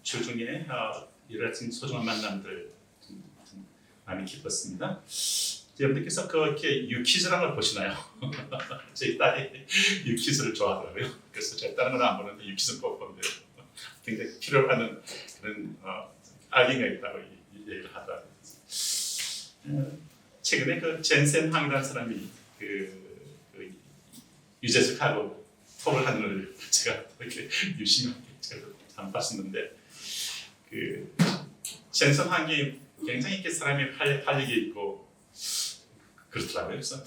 주중에 이런 소중한 만남들 좀 많이 기뻤습니다. 여러분들께서 그렇게 유퀴즈라는 걸 보시나요? 제 딸이 유퀴즈를 좋아하더라고요. 그래서 제가 다른 건 안 보는데 유퀴즈는 꼭 보는데 굉장히 필요하는 그런 알리가 있다고 얘기를 하더라고요. 최근에 그 젠센 항이라는 사람이 그 유재석하고 톡을 하는 걸 제가 이렇게 유심하게 제가 안 봤었는데 그 젠센 항이 굉장히 이렇게 사람이 활력이 있고 그렇더라고요. 그래서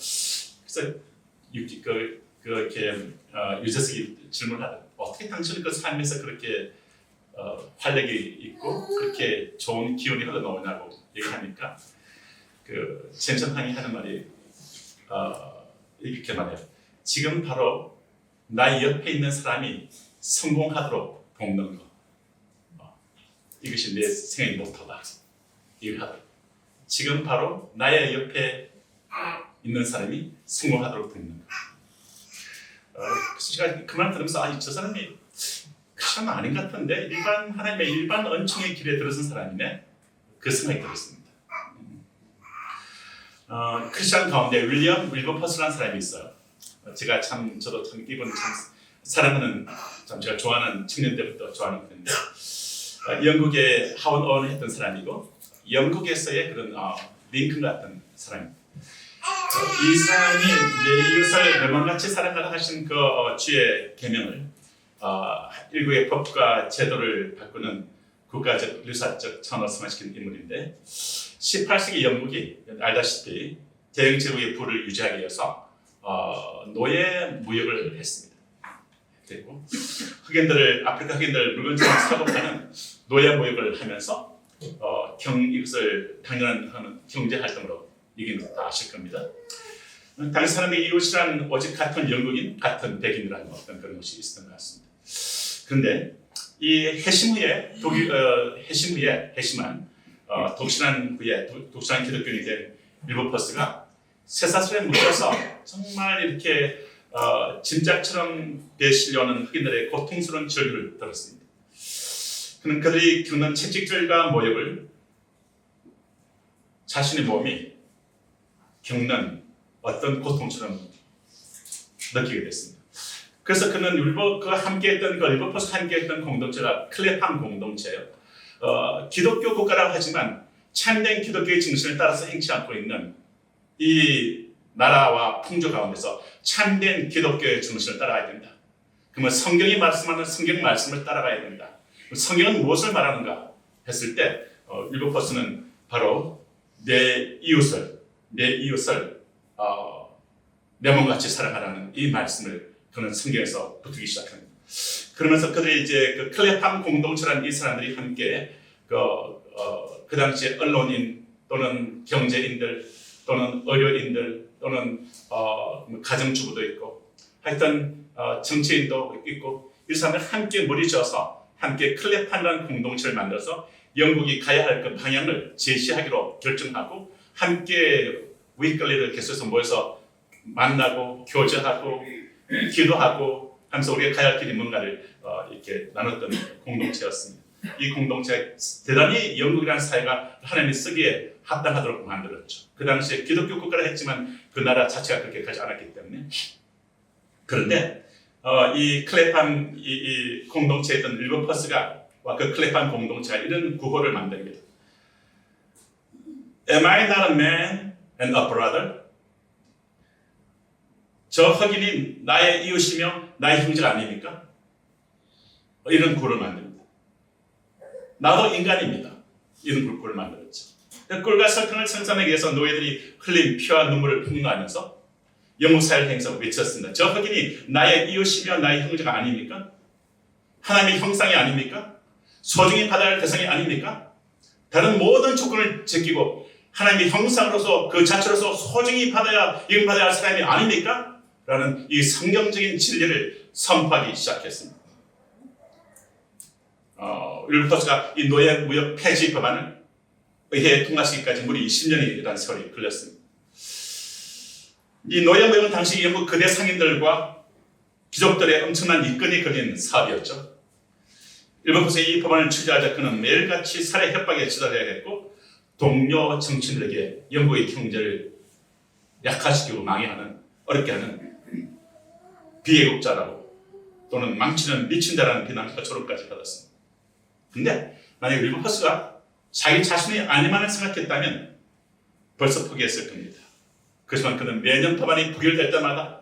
그렇게 유재석이 질문하다 어떻게 당신은 그 삶에서 그렇게 활력이 있고 그렇게 좋은 기운이 흘러나오냐고 얘기하니까 그 젠센항이 하는 말이 이렇게 말해요. 지금 바로 나의 옆에 있는 사람이 성공하도록 돕는 것. 이것이 내 생의 모토다. 이걸 하더라고요. 지금 바로 나의 옆에 있는 사람이 성공하도록 돕는 것. 그래서 제가 그 말 들으면서 저 사람이 그 사람 아닌 것 같은데 하나님의 일반 은총의 길에 들어선 사람이네. 그 생각이 들었습니다. 크리스천 가운데 윌리엄 윌버퍼스라는 사람이 있어요. 저도 참 이분 참 사랑하는 제가 좋아하는 청년 때부터 좋아하는 분인데 영국의 하원 의원을 했던 사람이고 영국에서의 그런 링컨 같은 사람입니다. 이 사람이 내 이웃을 멸망같이 사랑하라 하신 그 주의 계명을 일국의 법과 제도를 바꾸는 국가적, 유사적 차원을 승화시킨 인물인데 18세기 영국이 알다시피 대영제국의 부를 유지하기 위해서 노예 무역을 했습니다. 그리고 아프리카 흑인들을 물건처럼 사고 파는 노예 무역을 하면서 이것을 당연한 경제 활동으로 이긴 다 아실 겁니다. 당시 사람의 이웃이란 오직 같은 영국인, 같은 백인이라는 어떤 그런 것이 있었던 것 같습니다. 그런데 이 해심한 독실한 기독교인이 된 윌버퍼스가 쇠사슬에 묶여서 정말 이렇게 짐짝처럼 배실려오는 흑인들의 고통스러운 절규를 들었습니다. 그는 그들이 겪는 채찍질과 모욕을 자신의 몸이 겪는 어떤 고통처럼 느끼게 됐습니다. 그래서 그는 윌버퍼스와 함께했던 공동체가 클레팜 공동체예요. 기독교 국가라고 하지만 참된 기독교의 정신을 따라서 행치 않고 있는 이 나라와 풍조 가운데서 참된 기독교의 정신을 따라가야 된다. 그러면 성경이 말씀하는 성경 말씀을 따라가야 된다. 성경은 무엇을 말하는가 했을 때 윌버퍼스는 바로 내 이웃을 내 몸같이 사랑하라는 이 말씀을 그는 성경에서 붙이기 시작합니다. 그러면서 그들이 이제 그 클레팜 공동체라는 이 사람들이 함께 그 당시에 언론인 또는 경제인들 또는 의료인들 또는 가정주부도 있고 하여튼 정치인도 있고 이 사람들 함께 머리져서 함께 클레팜이라는 공동체를 만들어서 영국이 가야 할 그 방향을 제시하기로 결정하고 함께 윗걸레를 계속해서 모여서 만나고 교제하고 기도하고 하면서 우리가 가야 할 길이 뭔가를 이렇게 나눴던 공동체였습니다. 이 공동체 대단히 영국이라는 사회가 하나님이 쓰기에 합당하도록 만들었죠. 그 당시에 기독교 국가라 했지만 그 나라 자체가 그렇게 가지 않았기 때문에 그런데 이 클레팜 이 공동체에 있던 윌버퍼스가 그 클레팜 공동체가 이런 구호를 만듭니다. Am I not a man and a brother? 저 흑인이 나의 이웃이며 나의 형제가 아닙니까? 이런 구호를 만듭니다. 나도 인간입니다. 이런 구호를 만들었죠. 꿀과 설탕을 생산하기 위해서 노예들이 흘린 피와 눈물을 풍부하면서 영국 사회를 행해서 외쳤습니다. 저 흑인이 나의 이웃이며 나의 형제가 아닙니까? 하나님의 형상이 아닙니까? 소중히 받아야 할 대상이 아닙니까? 다른 모든 조건을 제끼고 하나님의 형상으로서 그 자체로서 소중히 인정받아야 할 사람이 아닙니까? 라는 이 성경적인 진리를 선포하기 시작했습니다. 윌버퍼스가 이 노예 무역 폐지 법안을 의회에 통과시키기까지 무려 20년이라는 세월이 걸렸습니다. 이 노예 무역은 당시 영국 거대 상인들과 귀족들의 엄청난 이권이 걸린 사업이었죠. 일본에서 이 법안을 취재하자 그는 매일같이 살해 협박에 시달려야 했고 동료 정치인들에게 영국의 경제를 약화시키고 망해하는 어렵게 하는 비애국자라고 또는 망치는 미친 자라는 비난과 조롱까지 받았습니다. 근데 만약 윌버퍼스가 자기 자신이 아니만을 생각했다면 벌써 포기했을 겁니다. 그렇지만 그는 매년 법안이 부결될 때마다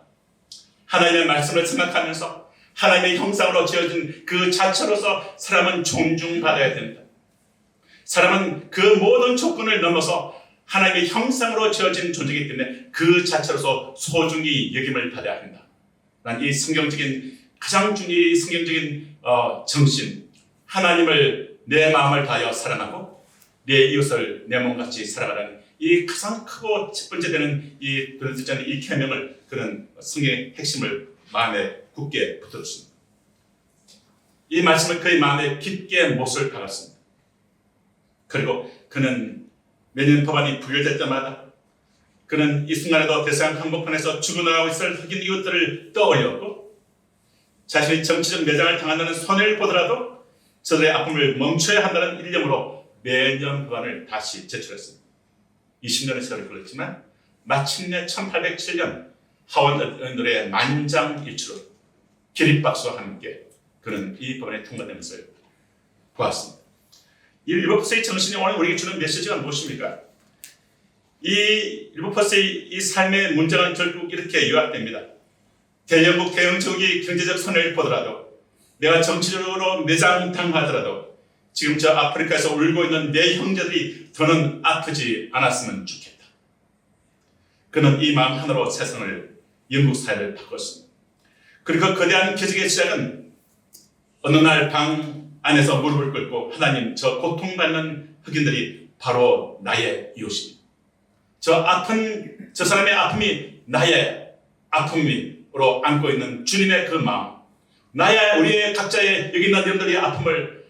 하나님의 말씀을 생각하면서 하나님의 형상으로 지어진 그 자체로서 사람은 존중받아야 된다. 사람은 그 모든 조건을 넘어서 하나님의 형상으로 지어진 존재이기 때문에 그 자체로서 소중히 여김을 받아야 한다. 난 이 성경적인 가장 중요한 성경적인 정신, 하나님을 내 마음을 다하여 사랑하고 내 이웃을 내 몸같이 사랑하라는 이 가장 크고 첫 번째 되는 이 그런 이 계명을 그런 성경의 핵심을 마음에 굳게 붙들었습니다. 이 말씀을 그의 마음에 깊게 못을 박았습니다. 그리고 그는 매년 법안이 부결될 때마다 그는 이 순간에도 대서양 한복판에서 죽어나가고 있을 흑인 이웃들을 떠올렸고 자신이 정치적 매장을 당한다는 손해를 보더라도 저들의 아픔을 멈춰야 한다는 일념으로 매년 법안을 다시 제출했습니다. 20년의 세월이 걸렸지만 마침내 1807년 하원의원들의 만장일치로 기립박수와 함께 그는 이 법안이 통과된 것을 보았습니다. 이 윌버퍼스의 정신이 오늘 우리에게 주는 메시지가 무엇입니까? 이 윌버퍼스의 이 삶의 문제는 결국 이렇게 요약됩니다. 대영국 대영족이 경제적 손해를 보더라도 내가 정치적으로 매장당하더라도 지금 저 아프리카에서 울고 있는 내 형제들이 더는 아프지 않았으면 좋겠다. 그는 이 마음 하나로 세상을 영국 사회를 바꿨습니다. 그리고 거대한 기적의 시작은 어느 날 방 안에서 무릎을 꿇고 하나님 저 고통받는 흑인들이 바로 나의 이웃입니다. 저 사람의 아픔이 나의 아픔으로 안고 있는 주님의 그 마음, 나야 우리의 각자의 여기 있는 여러분들의 아픔을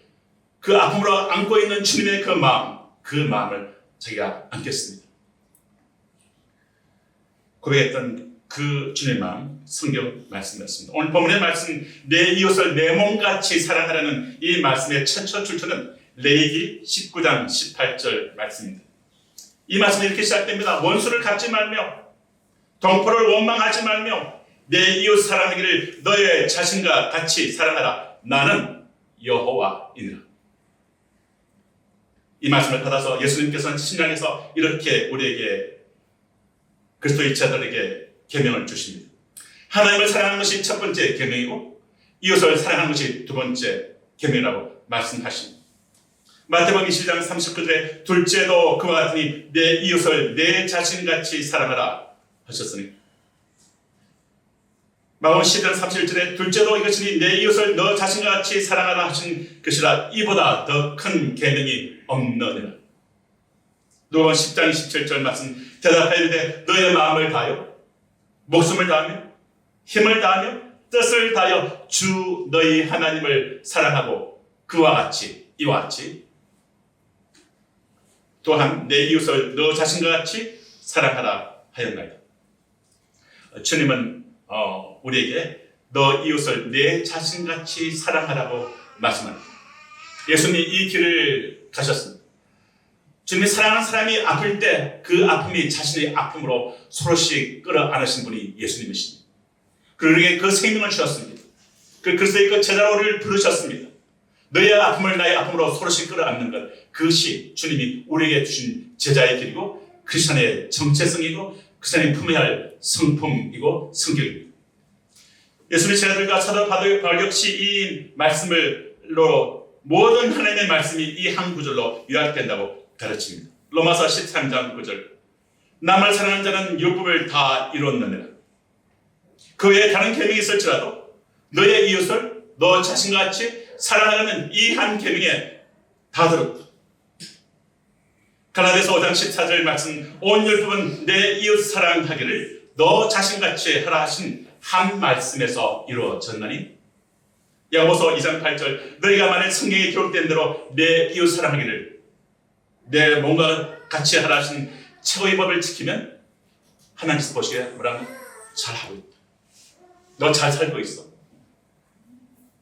그 아픔으로 안고 있는 주님의 그 마음을 자기가 안겠습니다. 고백했던 그 주님의 마음, 성경 말씀이었습니다. 오늘 본문의 말씀, 내 이웃을 내 몸같이 사랑하라는 이 말씀의 최초 출처는 레위기 19장 18절 말씀입니다. 이 말씀이 이렇게 시작됩니다. 원수를 갚지 말며 동포를 원망하지 말며 내 이웃 사랑하기를 너의 자신과 같이 사랑하라. 나는 여호와이니라. 이 말씀을 받아서 예수님께서는 신약에서 이렇게 우리에게 그리스도의 제자들에게 계명을 주십니다. 하나님을 사랑하는 것이 첫 번째 계명이고 이웃을 사랑하는 것이 두 번째 계명이라고 말씀하십니다. 마태복음 22장 39절에 둘째도 그와 같으니 내 이웃을 내 자신같이 사랑하라 하셨으니 마가복음 12장 31절에 둘째도 이것이니 내 이웃을 너 자신과 같이 사랑하라 하신 것이라 이보다 더 큰 계명이 없느니라. 누가복음 10장 27절 말씀 대답하여 이르되 너의 마음을 다하여 목숨을 다하며 힘을 다하며 뜻을 다하여 주 너희 하나님을 사랑하고 그와 같이 이와 같이 또한 내 이웃을 너 자신과 같이 사랑하라 하였나이다. 주님은 우리에게 너 이웃을 내 자신같이 사랑하라고 말씀합니다. 예수님이 이 길을 가셨습니다. 주님이 사랑하는 사람이 아플 때 그 아픔이 자신의 아픔으로 서로씩 끌어안으신 분이 예수님이십니다. 그리고 우리에게 그 생명을 주셨습니다. 그래서 그 제자로 우리를 부르셨습니다. 너의 아픔을 나의 아픔으로 서로씩 끌어안는 것, 그것이 주님이 우리에게 주신 제자의 길이고 크리스천의 정체성이고 크리스천이 품어야 할 성품이고 성격입니다. 예수님의 제자들과 사도 바울 역시 이 말씀을로 모든 하나님의 말씀이 이 한 구절로 요약된다고 가르칩니다. 로마서 13장 9절 남을 사랑하는 자는 율법을 다 이뤘느니라. 그 외에 다른 계명이 있을지라도 너의 이웃을 너 자신과 같이 사랑하는 이 한 계명에 다 들었다. 갈라디아서 5장 14절 말씀 온 율법은 내 이웃 사랑하기를 너 자신같이 하라 하신 한 말씀에서 이루어졌나니 야고보서 2장 8절 너희가 만일 성경에 기록된 대로 내 이웃 사랑하기를 내 몸과 같이 하라 하신 최고의 법을 지키면 하나님께서 보시기에 뭐라고? 잘하고 있다. 너 잘 살고 있어.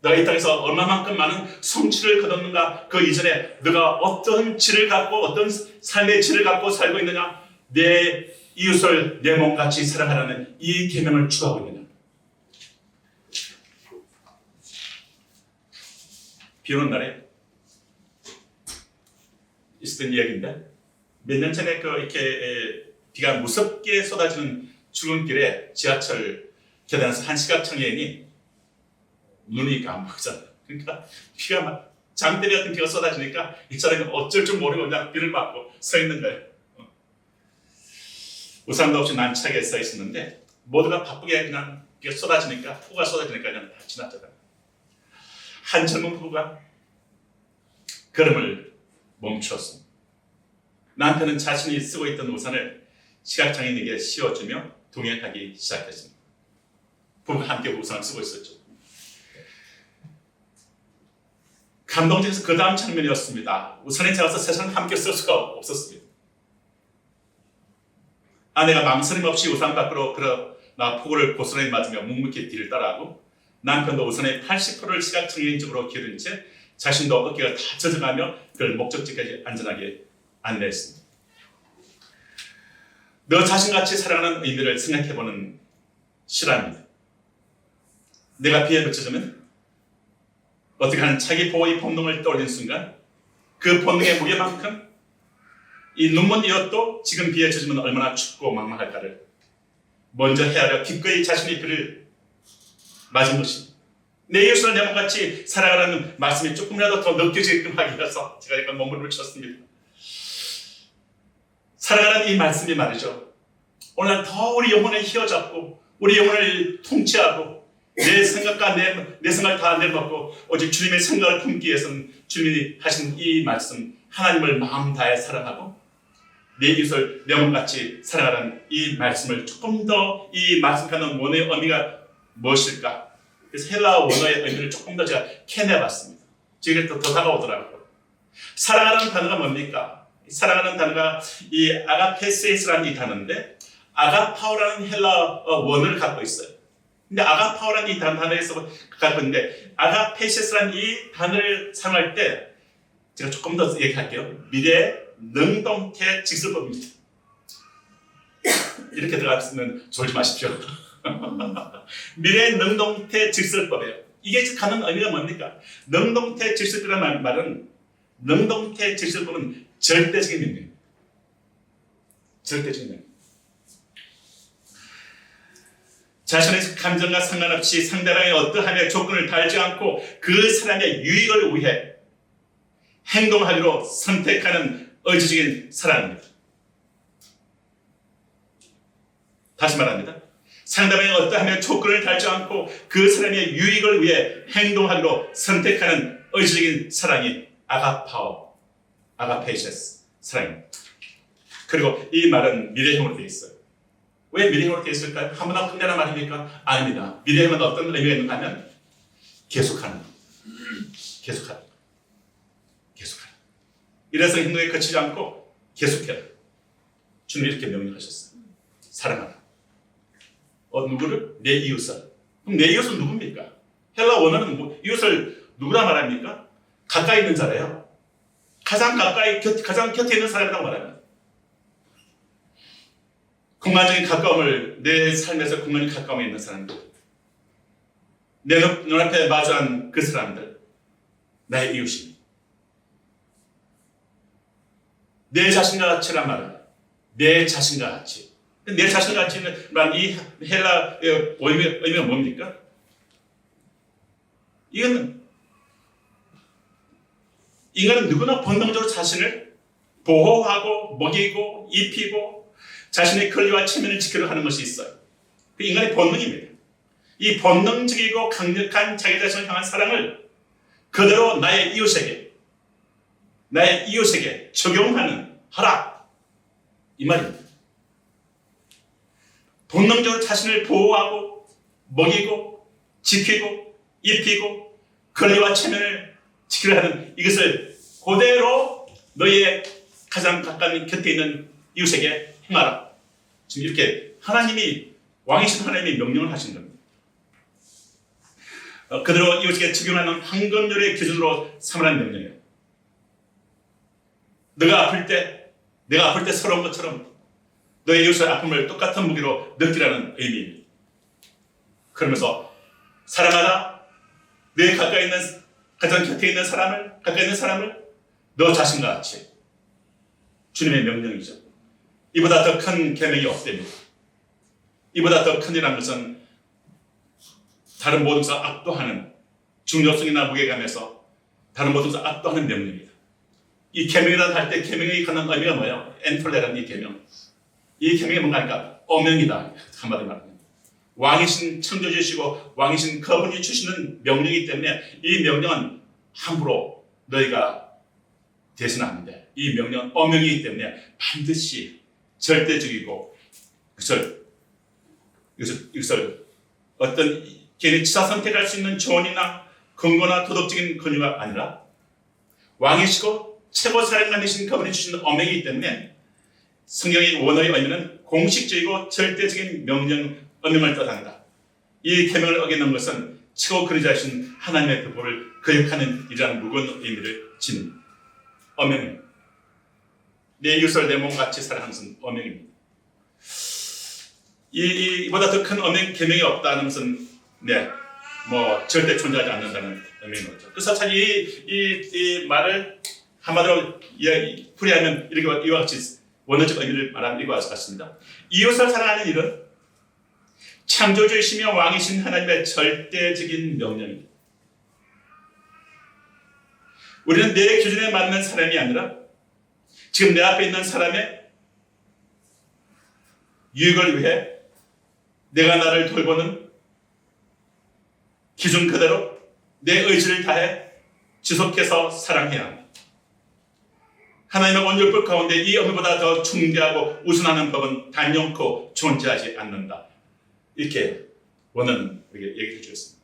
너가 이 땅에서 얼마만큼 많은 성취를 거뒀는가, 그 이전에 너가 어떤 질을 갖고 어떤 삶의 질을 갖고 살고 있느냐, 내 이웃을 내 몸같이 사랑하라는 이 계명을 추구하고 있느냐. 비 오는 날에 있었던 이야기인데, 몇 년 전에 이렇게 비가 무섭게 쏟아지는 출근길에 지하철 계단에서 한 시각 청년이 눈이 안 보이잖아요. 그러니까 비가 막 장대리 같은 비가 쏟아지니까 이 사람이 어쩔 줄 모르고 그냥 비를 맞고 서 있는 거예요. 우산도 없이 난처하게 서 있었는데 모두가 바쁘게 그냥 비가 쏟아지니까, 폭우가 쏟아지니까 그냥 다 지나쳤다. 한 젊은 부부가 걸음을 멈추었습니다. 남편은 자신이 쓰고 있던 우산을 시각장애인에게 씌워주며 동행하기 시작했습니다. 부부가 함께 우산을 쓰고 있었죠. 감동적에서 그 다음 장면이었습니다. 우산에 잡아서 세상을 함께 쓸 수가 없었습니다. 아내가 망설임 없이 우산 밖으로 걸어나 폭우를 고스란히 맞으며 묵묵히 뒤를 따라하고, 남편도 우산의 80%를 시각장애인 쪽으로 기울인 채 자신도 어깨가 다 젖어가며 그를 목적지까지 안전하게 안내했습니다. 너 자신같이 살아가는 의미를 생각해보는 실화입니다. 내가 비에 그쳐지면 어떻게 하는 자기 보호의 본능을 떠올리는 순간, 그 본능의 무게만큼 이 눈먼 이웃도 지금 비에 젖으면 얼마나 춥고 막막할까를 먼저 헤아려 기꺼이 자신의 비를 맞은 것입니다. 내 이웃을 내 몸같이 살아가라는 말씀이 조금이라도 더 느껴지게끔 하기 위해서 제가 약간 몸부림을 쳤습니다. 살아가는 이 말씀이 말이죠, 오늘 더 우리 영혼을 휘어잡고 우리 영혼을 통치하고 내 생각과 내 생각을 다 내려놓고 오직 주님의 생각을 품기 위해서는 주님이 하신 이 말씀, 하나님을 마음 다해 사랑하고 내 이웃을 내 몸같이 사랑하라는 이 말씀을 조금 더, 이 말씀하는 원어의 의미가 무엇일까? 그래서 헬라어 원어의 의미를 조금 더 제가 캐내봤습니다. 지금 더 다가오더라고요. 사랑하라는 단어가 뭡니까? 사랑하는 단어가 이 아가페세스라는 이 단어인데, 아가파오라는 헬라어 원어를 갖고 있어요. 근데 아가파오라는 이 단어에서 갖고 있는데, 아가페세스라는 이 단어를 사용할 때 제가 조금 더 얘기할게요. 미래 능동태 직설법입니다. 이렇게 들어가면 졸지 마십시오. 미래 능동태 직설법이에요. 이게 가는 의미가 뭡니까? 능동태 직설법이라는 말은, 능동태 직설법은 절대적인 의미입니다. 절대적인 의미. 자신의 감정과 상관없이 상대방의 어떠함의 조건을 달지 않고 그 사람의 유익을 위해 행동하기로 선택하는 의지적인 사랑입니다. 다시 말합니다. 상대방의 어떠함의 조건을 달지 않고 그 사람의 유익을 위해 행동하기로 선택하는 의지적인 사랑이 아가파오, 아가페이세스 사랑입니다. 그리고 이 말은 미래형으로 되어 있어요. 왜 미래형으로 되어 있을까요? 한번더 끝내란 말입니까? 아닙니다. 미래형은 어떤 의미가 있는가 하면 계속하는, 계속하는, 계속하는. 일회성 행동에 그치지 않고 계속해라. 주님이 이렇게 명령하셨어요. 사랑하라. 누구를? 내 이웃을. 그럼 내 이웃은 누굽니까? 헬라 원어는 이웃을 누구라 말합니까? 가까이 있는 자래요. 가장 가까이, 가장 곁에 있는 사람이라고 말합니다. 공간적인 가까움을, 내 삶에서 공간이 가까움에 있는 사람들, 내 눈앞에 마주한 그 사람들, 나의 이웃입니다. 내 자신과 같이란 말은 내 자신과 같이. 내 자신과 같이는 이 헬라의 의미가 뭡니까? 이거는 인간은 누구나 본능적으로 자신을 보호하고 먹이고 입히고 자신의 권리와 체면을 지키려 하는 것이 있어요. 그 인간의 본능입니다. 이 본능적이고 강력한 자기 자신을 향한 사랑을 그대로 나의 이웃에게 적용하는 하라, 이 말입니다. 본능적으로 자신을 보호하고 먹이고 지키고 입히고 권리와 체면을 지키려 하는 이것을 그대로 너의 가장 가까운 곁에 있는 이웃에게 행하라. 지금 이렇게 하나님이, 왕이신 하나님이 명령을 하신 겁니다. 그대로 이웃에게 적용하는 황금률의 기준으로 삼으라는 명령이에요. 내가 아플 때 서러운 것처럼 너의 이웃의 아픔을 똑같은 무기로 느끼라는 의미입니다. 그러면서 사랑하라. 내 가까이 있는 가장 곁에 있는 가까이 있는 사람을 너 자신과 같이. 주님의 명령이죠. 이보다 더 큰 계명이 없답니다. 이보다 더 큰이라는 것은 다른 모든 것을 압도하는 중요성이나 무게감에서 다른 모든 것을 압도하는 명령입니다. 이 계명이라는 할 때 계명이 갖는 의미가 뭐예요? 엔톨레라는 이 계명. 이 계명이 뭔가 하니까 어명이다. 한마디로 말하면. 왕이신 창조주시고 왕이신 그분이 주시는 명령이기 때문에 이 명령은 함부로 너희가 대신 안 돼. 이 명령은 어명이기 때문에 반드시 절대적이고 이것을 어떤 개인이 치사 선택할 수 있는 조언이나 근거나 도덕적인 권유가 아니라 왕이시고 최고 사령관이신 그분이 주시는 어명이기 때문에 성경의 원어의 의미는 공식적이고 절대적인 어명을 뜻한다. 이 계명을 어기는 것은 최고 그리자이신 하나님의 뜻을 거역하는 이러한 무거운 의미를 지닌 어명입니다. 내 이웃을 내 몸같이 사랑하는 것은 어명입니다. 이보다 더 큰 어명 계명이 없다는 것은 절대 존재하지 않는다는 의미인 거죠. 그래서 참 이 말을 한마디로 풀이하면 이와 같이 원어적 의미를 말하는 이와 같습니다. 이웃을 사랑하는 일은 창조주이시며 왕이신 하나님의 절대적인 명령입니다. 우리는 내 기준에 맞는 사람이 아니라 지금 내 앞에 있는 사람의 유익을 위해 내가 나를 돌보는 기준 그대로 내 의지를 다해 지속해서 사랑해야 합니다. 하나님의 온율법 가운데 이 의미보다 더 중대하고 우선하는 법은 단연코 존재하지 않는다. 이렇게 원어는 우리에게 얘기해 주셨습니다.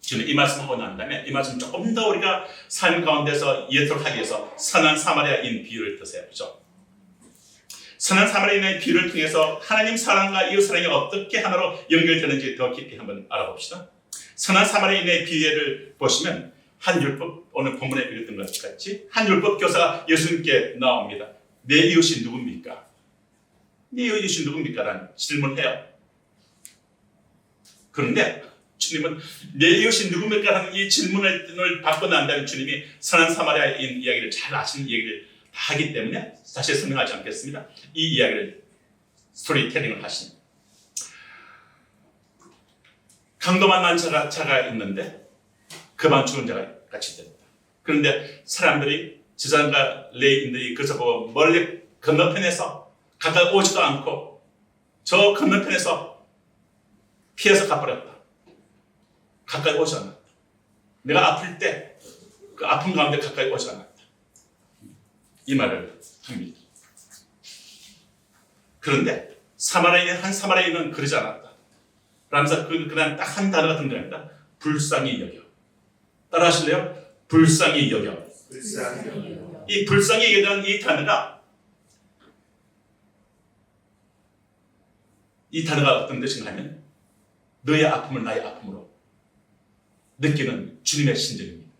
저는 이 말씀을 보고 난 다음에 이 말씀 조금 더 우리가 삶 가운데서 이해토록 하기 위해서 선한 사마리아인 비유를 드세요. 그렇죠? 선한 사마리아인의 비유를 통해서 하나님 사랑과 이웃 사랑이 어떻게 하나로 연결되는지 더 깊이 한번 알아봅시다. 선한 사마리아인의 비유를 보시면 한 율법, 오늘 본문에 읽었던 것 같이 한 율법 교사가 예수님께 나옵니다. 내 이웃이 누굽니까? 내 이웃이 누굽니까? 라는 질문을 해요. 그런데 주님은 내 이웃이 누굽니까? 라는 이 질문을 받고 난 다음에 주님이 선한 사마리아인 이야기를 잘 아시는 얘기를 다 하기 때문에 다시 설명하지 않겠습니다. 이 이야기를 스토리텔링을 하십니다. 강도 만난 자가 있는데 그만 죽은 자가 같이 됩니다. 그런데 사람들이 지상과 레인들이 그것을 보고 멀리 건너편에서 가까이 오지도 않고 저 건너편에서 피해서 가버렸다. 가까이 오지 않았다. 내가 아플 때 그 아픈 가운데 가까이 오지 않았다. 이 말을 합니다. 그런데 한 사마리아인은 그러지 않았다. 그러면서 그냥 딱 한 단어가 든 겁니다. 불쌍히 여겨. 따라 하실래요? 불쌍히 여겨. 이 불쌍히 여겨라는 이 단어가 어떤 뜻인가 하면 너의 아픔을 나의 아픔으로 느끼는 주님의 심정입니다.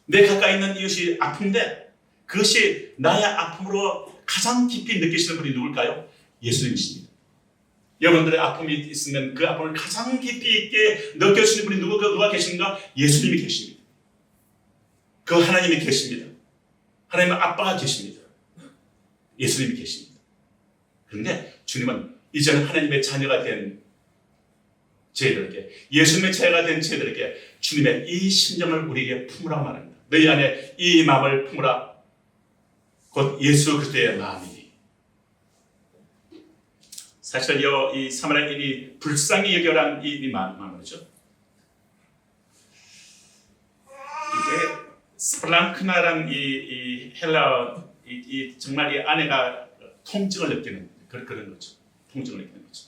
내 가까이 있는 이웃이 아픈데 그것이 나의 아픔으로 가장 깊이 느끼시는 분이 누굴까요? 예수님이십니다. 여러분들의 아픔이 있으면 그 아픔을 가장 깊이 있게 느껴지는 분이 누가 계신가? 예수님이 계십니다. 그 하나님이 계십니다. 하나님의 아빠가 계십니다. 예수님이 계십니다. 그런데 주님은 이제는 하나님의 자녀가 된 저희들에게, 예수님의 자녀가 된 저희들에게 주님의 이 심정을 우리에게 품으라고 말합니다. 너희 안에 이 마음을 품으라. 곧 예수 그리스도의 마음이니. 사실 이 사마리아인이 불쌍히 여겨란 이 마음이죠. 이게 스플랑크나란 이 헬라 정말 이 아내가 통증을 느끼는 그런 거죠. 통증을 느끼는 거죠.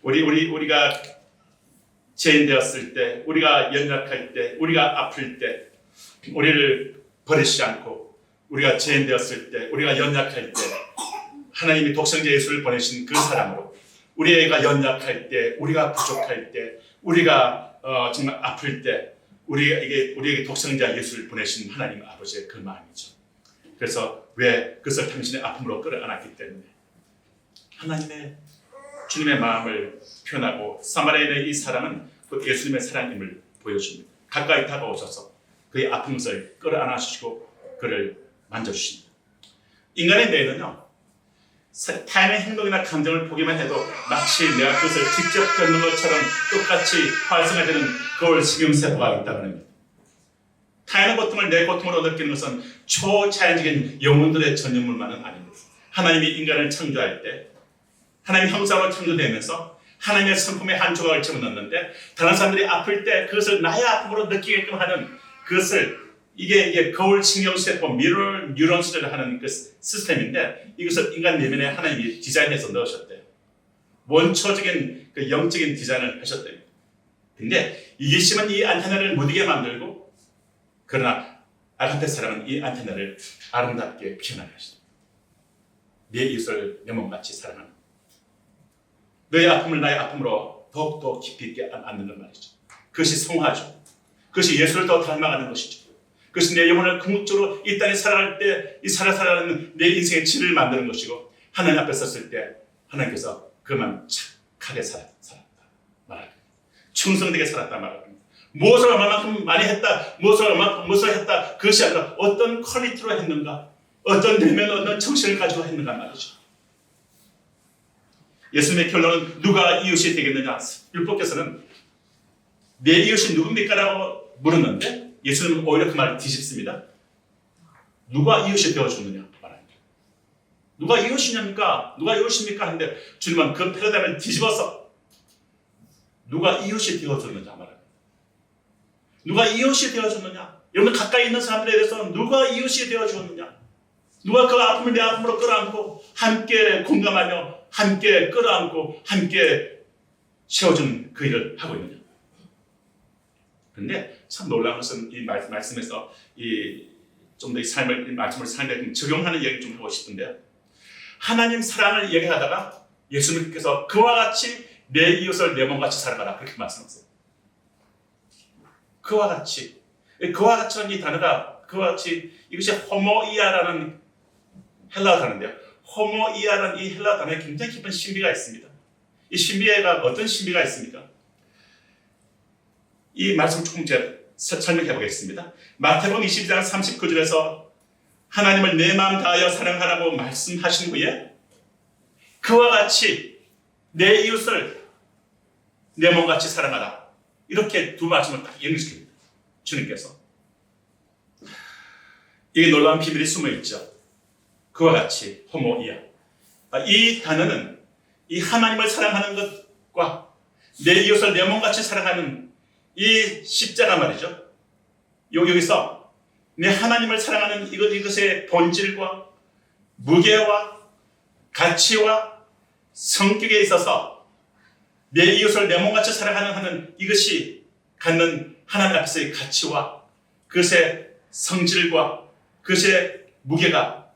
우리가 죄인되었을 때, 우리가 연약할 때, 우리가 아플 때, 우리를 버리시지 않고 우리가 죄인되었을 때, 우리가 연약할 때 하나님이 독생자 예수를 보내신 그 사랑으로 우리 애가 연약할 때, 우리가 부족할 때, 우리가 정말 아플 때 우리에게 독생자 예수를 보내신 하나님 아버지의 그 마음이죠. 그래서 왜 그것을 당신의 아픔으로 끌어안았기 때문에 하나님의 주님의 마음을 표현하고 사마리아인의 이 사람은 그 예수님의 사랑임을 보여줍니다. 가까이 다가오셔서 그의 아픈 것을 끌어안아 주시고 그를 만져주십니다. 인간의 뇌는요, 타인의 행동이나 감정을 보기만 해도 마치 내가 그것을 직접 겪는 것처럼 똑같이 활성화되는 거울 신경세포가 있다고 합니다. 타인의 고통을 내 고통으로 느끼는 것은 초자연적인 영혼들의 전유물만은 아닙니다. 하나님이 인간을 창조할 때 하나님 형상으로 창조되면서 하나님의 성품의 한 조각을 집어넣는데 다른 사람들이 아플 때 그것을 나의 아픔으로 느끼게끔 하는 그것을 이게 거울 신경세포 미러 뉴런스를 하는 그 시스템인데 이것을 인간 내면에 하나님이 디자인해서 넣으셨대요. 원초적인 그 영적인 디자인을 하셨대요. 근데 이기심은 이 안테나를 무디게 만들고 그러나 아가페 사람은 이 안테나를 아름답게 표현하게 하시다. 내 이웃을 내 몸같이 사랑하는 너의 아픔을 나의 아픔으로 더욱더 깊이 있게 안는 말이죠. 그것이 성화죠. 그것이 예수를 더 닮아가는 것이죠. 그것이 내 영혼을 궁극적으로 이 땅에 살아갈 때 이 살아가는 내 인생의 질을 만드는 것이고 하나님 앞에 섰을 때 하나님께서 그만 착하게 살았다 말합니다. 충성되게 살았다 말합니다. 무엇을 얼마만큼 많이 했다, 무엇을 했다 그것이 아니라 어떤 퀄리티로 했는가, 어떤 내면 어떤 정신을 가지고 했는가 말이죠. 예수님의 결론은 누가 이웃이 되겠느냐? 율법께서는 내 이웃이 누굽니까? 라고 물었는데 예수님은 오히려 그 말을 뒤집습니다. 누가 이웃이 되어주느냐 말합니다. 누가 이웃이냐니까? 누가 이웃입니까? 하는데 주님은 그 패러다임을 뒤집어서 누가 이웃이 되어주느냐 말합니다. 누가 이웃이 되어주느냐? 여러분 가까이 있는 사람들에 대해서 누가 이웃이 되어주느냐? 누가 그 아픔을 내 아픔으로 끌어안고 함께 공감하며 함께 끌어안고 함께 채워주는 그 일을 하고 있느냐? 그런데 참 놀라운 것은 이 말씀에서 좀 더 이 말씀을 삶에 적용하는 얘기를 좀 하고 싶은데요. 하나님 사랑을 얘기하다가 예수님께서 그와 같이 내 이웃을 내 몸같이 살아가라 그렇게 말씀하세요. 그와 같이는 이 단어가 그와 같이 이것이 호모이아라는 헬라어 단어인데요. 호모이아라는 이 헬라어 단어에 굉장히 깊은 신비가 있습니다. 이 신비가 어떤 신비가 있습니까? 이 말씀 조금 제가 설명해 보겠습니다. 마태복음 22장 39절에서 하나님을 내 마음 다하여 사랑하라고 말씀하신 후에 그와 같이 내 이웃을 내 몸같이 사랑하라 이렇게 두 말씀을 딱 연결시킵니다. 주님께서 이게 놀라운 비밀이 숨어있죠. 그와 같이 호모이아 이 단어는 이 하나님을 사랑하는 것과 내 이웃을 내 몸같이 사랑하는 이 십자가 말이죠. 여기서 내 하나님을 사랑하는 이것의 본질과 무게와 가치와 성격에 있어서 내 이웃을 내 몸같이 사랑하는 이것이 갖는 하나님 앞에서의 가치와 그것의 성질과 그것의 무게가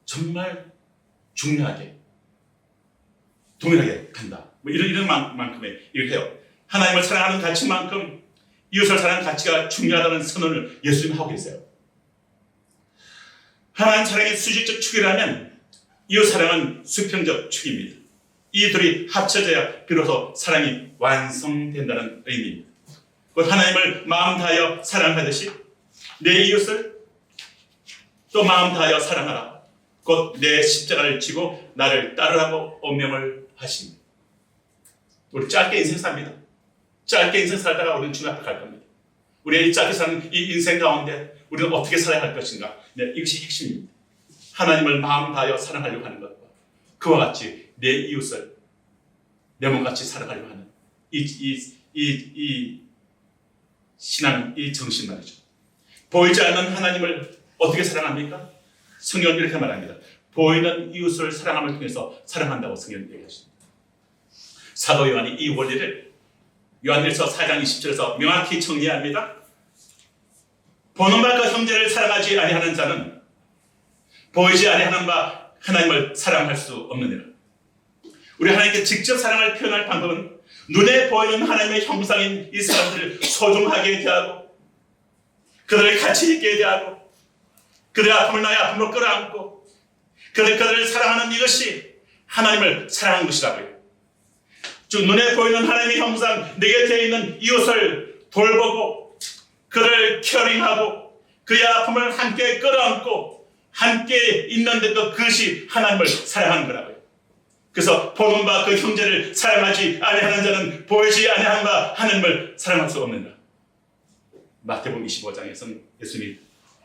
정말 중요하게 동일하게 간다. 이런 만큼의 일을 해요. 하나님을 사랑하는 가치만큼 이웃을 사랑하는 가치가 중요하다는 선언을 예수님이 하고 계세요. 하나님 사랑의 수직적 축이라면 이웃 사랑은 수평적 축입니다. 이 둘이 합쳐져야 비로소 사랑이 완성된다는 의미입니다. 곧 하나님을 마음 다하여 사랑하듯이 내 이웃을 또 마음 다하여 사랑하라. 곧 내 십자가를 지고 나를 따르라고 엄명을 하십니다. 우리 짧게 인생 삽니다. 짧게 인생 살다가 우리는 주님 앞에 갈 겁니다. 우리의 이 짧게 사는 이 인생 가운데 우리는 어떻게 살아야 할 것인가? 네, 이것이 핵심입니다. 하나님을 마음 다하여 사랑하려고 하는 것과 그와 같이 내 이웃을 내 몸같이 살아가려고 하는 이 신앙, 이 정신 말이죠. 보이지 않는 하나님을 어떻게 사랑합니까? 성경은 이렇게 말합니다. 보이는 이웃을 사랑함을 통해서 사랑한다고 성경은 얘기하십니다. 사도 요한이 이 원리를 요한일서 4장 20절에서 명확히 정리합니다. 보는 바 그 형제를 사랑하지 아니하는 자는 보이지 아니하는 바 하나님을 사랑할 수 없느니라. 우리 하나님께 직접 사랑을 표현할 방법은 눈에 보이는 하나님의 형상인 이 사람들을 소중하게 대하고 그들을 가치 있게 대하고 그들의 아픔을 나의 아픔으로 끌어안고 그들을 사랑하는 이것이 하나님을 사랑하는 것이라고요. 즉 눈에 보이는 하나님의 형상, 내 곁에 있는 이웃을 돌보고 그를 케어링하고 그의 아픔을 함께 끌어안고 함께 있는데 그것이 하나님을 사랑하는 거라고요. 그래서 보는 바 그 형제를 사랑하지 아니하는 자는 보이지 아니하는 바 하나님을 사랑할 수 없느니라. 마태복음 25장에서는 예수님이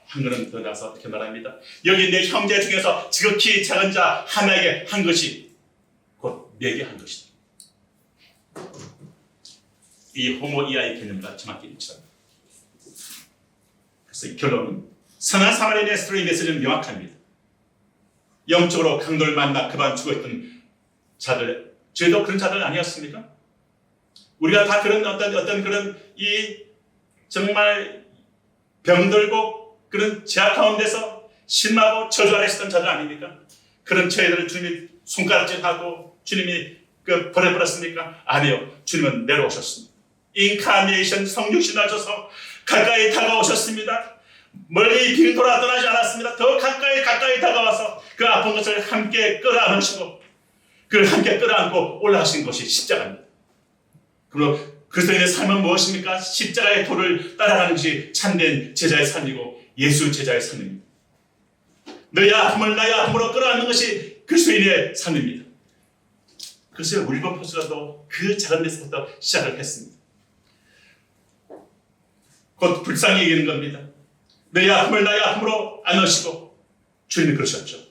한 걸음 더 나서 이렇게 말합니다. 여기 내 형제 중에서 지극히 작은 자 하나에게 한 것이 곧 내게 한 것이다. 이 호모이아의 개념과 정확히 일치합니다. 그래서 이 결론은 선한 사마리아인의 스토리 메시지는 명확합니다. 영적으로 강도를 만나 그만 죽어있던 자들, 저희도 그런 자들 아니었습니까? 우리가 다 그런 어떤 그런 이 정말 병들고 그런 제약 가운데서 신나고 저주 아래 있었던 자들 아닙니까? 그런 저희들을 주님이 손가락질하고 주님이 버려버렸습니까? 아니요. 주님은 내려오셨습니다. 인카네이션 성육신 하셔서 가까이 다가오셨습니다. 멀리 빙 돌아 떠나지 않았습니다. 더 가까이 다가와서 그 아픈 것을 함께 끌어안으시고 그를 함께 끌어안고 올라가신 것이 십자가입니다. 그리고 그리스도인의 삶은 무엇입니까? 십자가의 도를 따라가는 것이 참된 제자의 삶이고 예수 제자의 삶입니다. 너의 아픔을 나의 아픔으로 끌어안는 것이 그리스도인의 삶입니다. 그래서 울버포스라도 그 작은 데서부터 시작을 했습니다. 곧 불쌍히 여기는 겁니다. 너의 아픔을 나의 아픔으로 안으시고 주님이 그러셨죠.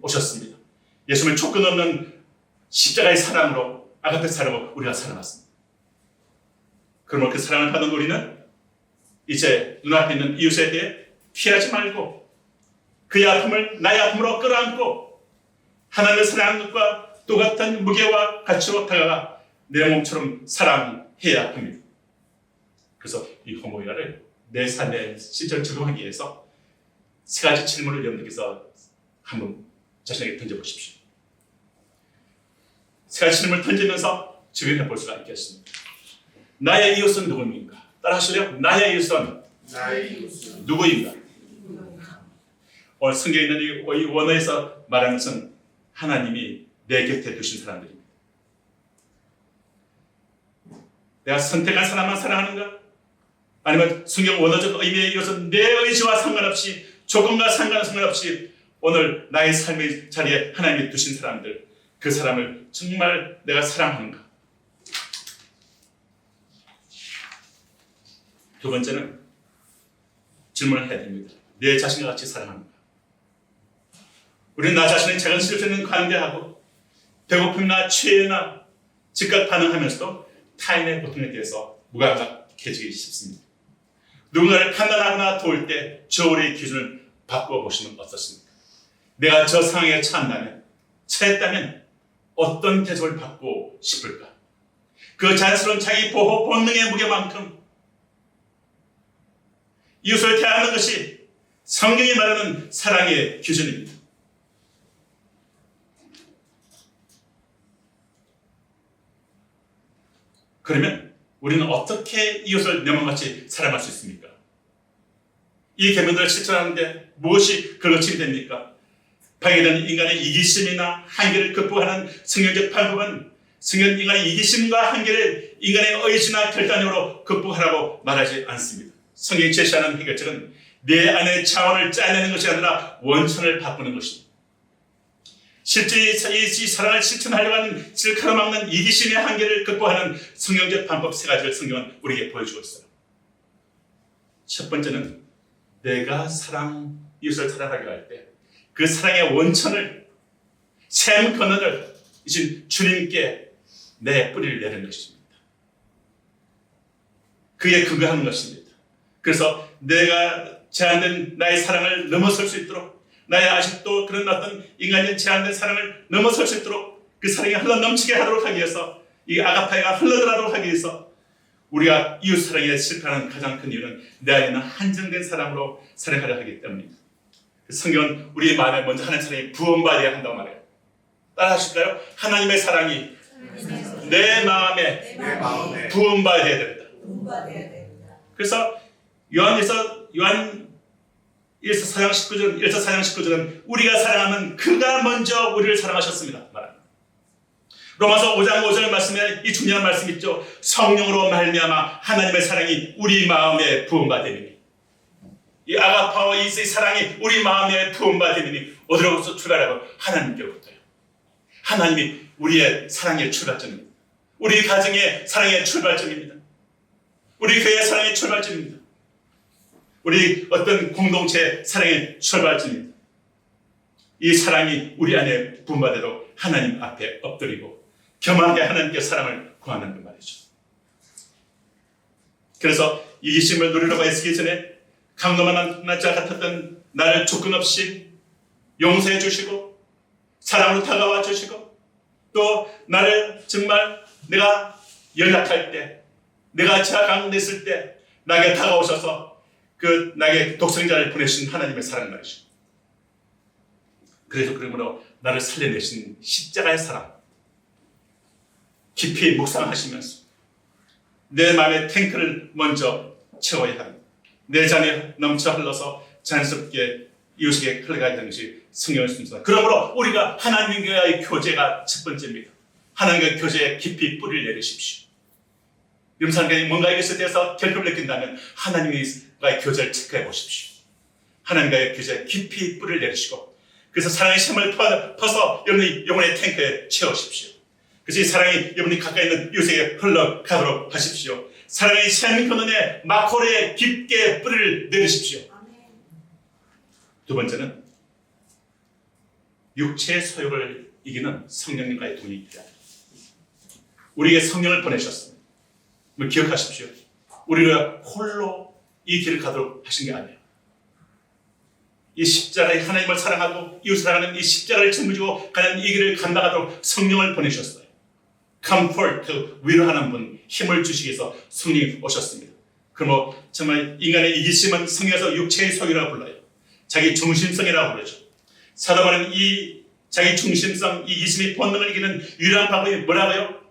오셨습니다. 예수님을 조건 없는 십자가의 사랑으로 아가페 사랑으로 우리가 살아났습니다. 그러면 그 사랑을 받은 우리는 이제 눈앞에 있는 이웃에 대해 피하지 말고 그의 아픔을 나의 아픔으로 끌어안고 하나님을 사랑하는 것과 똑같은 무게와 가치로 다가가 내 몸처럼 사랑해야 합니다. 그래서 이 호모이아를 내 삶에 실전 적용하기 위해서 세 가지 질문을 여러분께서 한번 자신에게 던져보십시오. 세 가지 질문을 던지면서 적용해 볼 수가 있겠습니다. 나의 이웃은 누구입니까? 따라 하실래요? 나의 이웃은 누구인가? 오늘 성경에 있는 이 원어에서 말하는 것은 하나님이 내 곁에 두신 사람들입니다. 내가 선택한 사람만 사랑하는가? 아니면 성경 원어적 의미에 이어서 내 의지와 상관없이 조건과 상관없이 오늘 나의 삶의 자리에 하나님이 두신 사람들, 그 사람을 정말 내가 사랑하는가? 두 번째는 질문을 해야 됩니다. 내 자신과 같이 사랑하는가? 우리는 나 자신의 작은 실수는 관대하고 배고픔이나 취해나 즉각 반응하면서도 타인의 고통에 대해서 무감각해지기 쉽습니다. 누군가를 판단하거나 도울 때 저울의 기준을 바꿔보시면 어떻습니까? 내가 저 상황에 처했다면 어떤 대접을 받고 싶을까? 그 자연스러운 자기 보호 본능의 무게만큼 이웃을 대하는 것이 성경이 말하는 사랑의 기준입니다. 그러면 우리는 어떻게 이웃을 내 몸같이 사랑할 수 있습니까? 이 계명들을 실천하는데 무엇이 그것이 됩니까? 방해되는 인간의 이기심이나 한계를 극복하는 성경적 방법은 성경 인간의 이기심과 한계를 인간의 의지나 결단으로 극복하라고 말하지 않습니다. 성경이 제시하는 해결책은 내 안의 차원을 짜내는 것이 아니라 원천을 바꾸는 것입니다. 실제 이 사랑을 실천하려고 하는 가로막는 이기심의 한계를 극복하는 성경적 방법 세 가지를 성경은 우리에게 보여주고 있어요. 첫 번째는 내가 이웃을 사랑하려 할 때 그 사랑의 원천을 샘 근원을 이신 주님께 내 뿌리를 내리는 것입니다. 그에 근거하는 것입니다. 그래서 내가 제한된 나의 사랑을 넘어설 수 있도록 나의 아직도 그런 어떤 인간의 제한된 사랑을 넘어설 수 있도록 그 사랑이 흘러넘치게 하도록 하기 위해서 이 아가파이가 흘러들어가도록 하기 위해서 우리가 이웃 사랑에 실패하는 가장 큰 이유는 내 안에 있는 한정된 사랑으로 사랑하려 하기 때문입니다. 성경은 우리 마음에 먼저 하나님 사랑이 부음받아야 한다고 말해요. 따라하실까요? 하나님의 사랑이 내 마음에 부음받아야 됩니다. 그래서 요한 1서 4장 19절은 우리가 사랑하면 그가 먼저 우리를 사랑하셨습니다. 말합니다. 로마서 5장 5절 말씀에 이 중요한 말씀 있죠. 성령으로 말미암아 하나님의 사랑이 우리 마음에 부음받으니, 이 아가파와 이 사랑이 우리 마음에 부음받으니 어디로부터 출발하고 하나님께로부터요. 하나님이 우리의 사랑의 출발점입니다. 우리 가정의 사랑의 출발점입니다. 우리 교회의 사랑의 출발점입니다. 우리 어떤 공동체의 사랑의 출발점입니다. 이 사랑이 우리 안에 부음받아도 하나님 앞에 엎드리고 겸하게 하나님께 사랑을 구하는 그 말이죠. 그래서 이기심을 누리려고 애쓰기 전에 강도만 자 같았던 나를 조건 없이 용서해 주시고 사랑으로 다가와 주시고, 또 나를 정말 내가 연약할 때, 내가 자강됐을 때 나에게 다가오셔서 그 나에게 독생자를 보내신 하나님의 사랑 말이죠. 그래서 그러므로 나를 살려내신 십자가의 사랑 깊이 묵상하시면서 내 마음의 탱크를 먼저 채워야 합니다. 내 잔에 넘쳐 흘러서 자연스럽게 이웃에게 흘러가야 되는 것이 성령의 순서다. 그러므로 우리가 하나님과의 교제가 첫 번째입니다. 하나님과의 교제에 깊이 뿌리를 내리십시오. 여러분, 뭔가 이것에 대해서 결핍을 느낀다면 하나님과의 교제를 체크해 보십시오. 하나님과의 교제에 깊이 뿌리를 내리시고, 그래서 사랑의 샘을 퍼서 여러분의 영혼의 탱크에 채우십시오. 그래서 이 사랑이 여러분이 가까이 있는 이웃에게 흘러가도록 하십시오. 사랑의 샘 근원에 마코레에 깊게 뿌리를 내리십시오. 두 번째는 육체의 소욕을 이기는 성령님과의 동행이 필요합니다. 우리에게 성령을 보내셨습니다. 기억하십시오. 우리가 홀로 이 길을 가도록 하신 게 아니에요. 이 십자가의 하나님을 사랑하고 이웃을 사랑하는 이 십자가를 짊어지고 가는 이 길을 감당하도록 성령을 보내셨어요. comfort, 위로하는 분, 힘을 주시기 위해서 성령이 오셨습니다. 그러므로 정말 인간의 이기심은 성경에서 육체의 소욕이라고 불러요. 자기 중심성이라고 부르죠. 사도 바울은 이 자기 중심성, 이기심의 본능을 이기는 유일한 방법이 뭐라고요?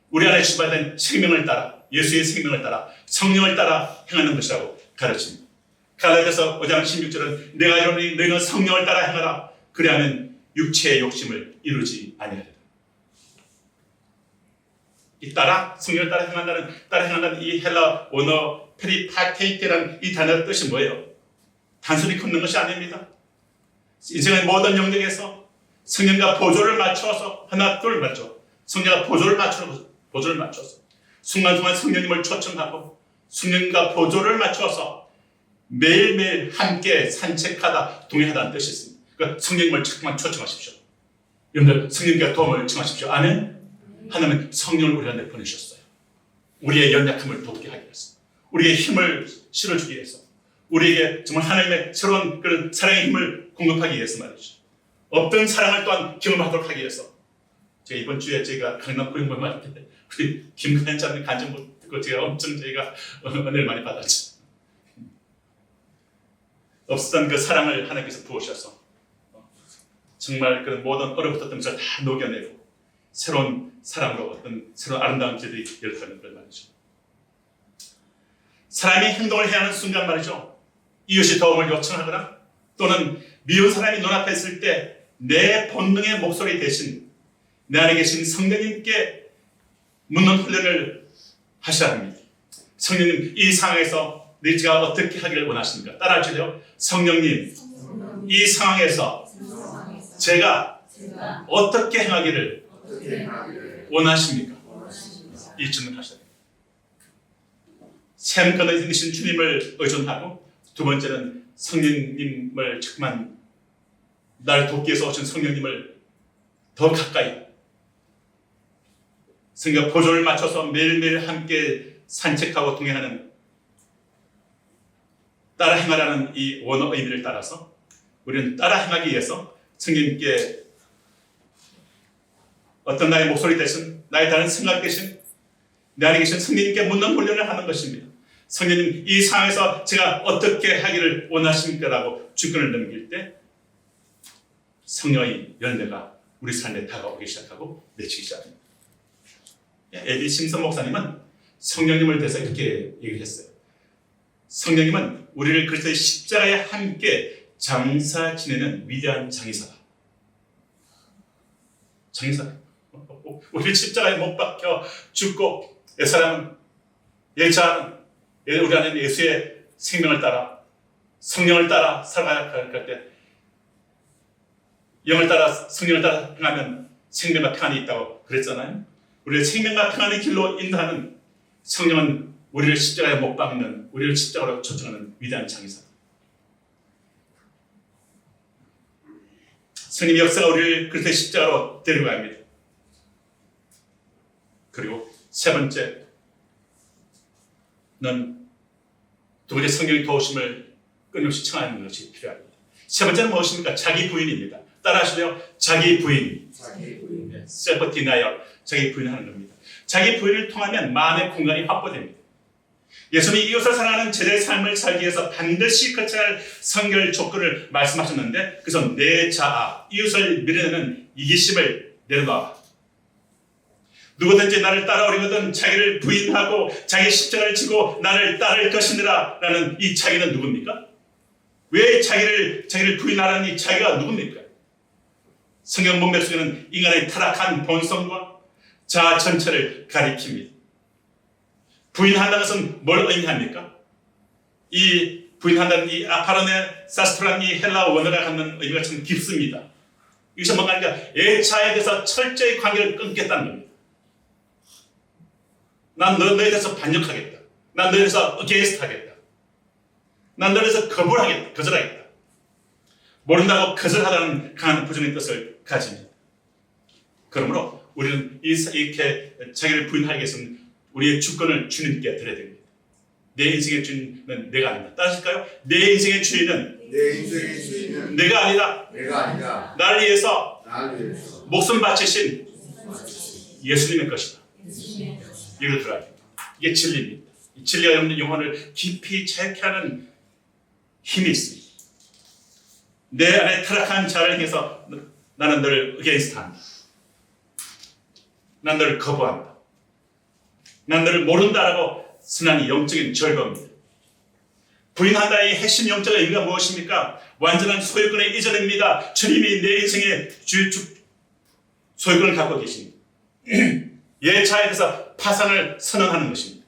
우리 안에 주발된 생명을 따라, 예수의 생명을 따라, 성령을 따라 행하는 것이라고 가르칩니다. 갈라디아서 5장 16절은 내가 이르노니 너희는 성령을 따라 행하라. 그리하면 육체의 욕심을 이루지 아니하리라. 이 성령을 따라 행한다는 이 헬라 원어 페리파테이테라는 이 단어의 뜻이 뭐예요? 단순히 걷는 것이 아닙니다. 인생의 모든 영역에서 성령과 보조를 맞춰서 하나 둘 맞춰 성령과 보조를 맞춰서 순간순간 성령님을 초청하고 성령과 보조를 맞춰서 매일매일 함께 산책하다 동행하다는 뜻이 있습니다. 그러니까 성령님을 자꾸만 초청하십시오. 여러분들 성령님과 도움을 청하십시오. 아멘. 하나님은 성령을 우리 안에 보내셨어요. 우리의 연약함을 돕게 하기 위해서, 우리의 힘을 실어주기 위해서, 우리에게 정말 하나님의 새로운 그런 사랑의 힘을 공급하기 위해서 말이죠. 없던 사랑을 또한 경험하도록 하기 위해서, 제가 이번 주에 제가 강남 고용을 맞을 때 우리 김가연 자님 간증 듣고 제가 엄청 저희가 은혜를 많이 받았죠. 없었던 그 사랑을 하나님께서 부으셔서 정말 그 모든 얼어붙었던 것을 다 녹여내고 새로운 사랑으로 어떤 새로운 아름다운 길들이 열리는 그런 말이죠. 사람이 행동을 해야 하는 순간 말이죠. 이웃이 도움을 요청하거나 또는 미운 사람이 눈앞에 있을 때 내 본능의 목소리 대신 내 안에 계신 성령님께 묻는 훈련을 하셔야 합니다. 성령님, 이 상황에서 제가 어떻게 하기를 원하십니까? 따라하시죠. 성령님, 이 상황에서 제가 어떻게 행하기를 원하십니까? 이 질문을 하셔야 됩니다. 샘 근원에 계신 주님을 의존하고, 두 번째는 성령님을 자꾸만 나를 돕기 위해서 오신 성령님을 더 가까이 성경 보조를 맞춰서 매일매일 함께 산책하고 동행하는 따라 행하라는 이 원어 의미를 따라서 우리는 따라 행하기 위해서 성령님께 어떤 나의 목소리 대신, 나의 다른 생각 대신 내 안에 계신 성령님께 묻는 훈련을 하는 것입니다. 성령님, 이 상황에서 제가 어떻게 하기를 원하십니까? 라고 주권을 넘길 때 성령의 열매가 우리 삶에 다가오기 시작하고 맺히기 시작합니다. 에디 심슨 목사님은 성령님을 대해서 이렇게 얘기를 했어요. 성령님은 우리를 그리스도의 십자가에 함께 장사 지내는 위대한 장의사다. 장의사. 우리를 십자가에 못 박혀 죽고 예사람은 예자는 우리 안에 예수의 생명을 따라 성령을 따라 살아갈 때 영을 따라 성령을 따라 행하면 생명과 평안이 있다고 그랬잖아요. 우리를 생명과 평안의 길로 인도하는 성령은 우리를 십자가에 못 박는, 우리를 십자가로 초청하는 위대한 장의사. 성령의 역사가 우리를 그리스도의 십자가로 데리고 갑니다. 그리고 세 번째, 두 번째 성령의 도우심을 끊임없이 청하는 것이 필요합니다. 세 번째는 무엇입니까? 자기 부인입니다. 따라하실래요? 자기 부인. self denial. 자기 부인하는 겁니다. 자기 부인을 통하면 마음의 공간이 확보됩니다. 예수님이 이웃을 사랑하는 제자의 삶을 살기 위해서 반드시 거쳐야 할 성결 조건을 말씀하셨는데, 그래서 내 자아, 이웃을 밀어내는 이기심을 내려놔. 누구든지 나를 따라오려거든 자기를 부인하고 자기 십자가를 지고 나를 따를 것이니라 라는 이 자기는 누굽니까? 왜 자기를 부인하라는 이 자기가 누굽니까? 성경 문맥 속에는 인간의 타락한 본성과 자아 전체를 가리킵니다. 부인한다는 것은 뭘 의미합니까? 이 부인한다는 이 아파르네 사스트라는 이 헬라어 원어가 갖는 의미가 참 깊습니다. 이것은 뭔가 애차에 대해서 철저히 관계를 끊겠다는 겁니다. 난 너에 대해서 반역하겠다. 난 너에 대해서 against 하겠다. 난 너에 대해서 거절하겠다. 모른다고 거절하라는 강한 부정의 뜻을 가집니다. 그러므로 우리는 이렇게 자기를 부인하기 위해서는 우리의 주권을 주님께 드려야 됩니다. 내 인생의 주인은 내가 아니다. 따라하실까요? 내 인생의 주인은 내가 아니다. 나를 위해서 목숨 바치신 예수님의 것이다. 이걸 들어야 됩니다. 이게 진리입니다. 이 진리가 여러분의 영혼을 깊이 자유케하는 힘이 있습니다. 내 안에 타락한 자를 향해서 나는 너를 against 한다. 난 너를 거부한다. 난 너를 모른다라고 선한 영적인 절거입니다. 부인한다의 핵심 영적인 의미가 무엇입니까? 완전한 소유권의 이전입니다. 주님이 내 인생의 소유권을 갖고 계십니다. 예차에 대해서 파산을 선언하는 것입니다.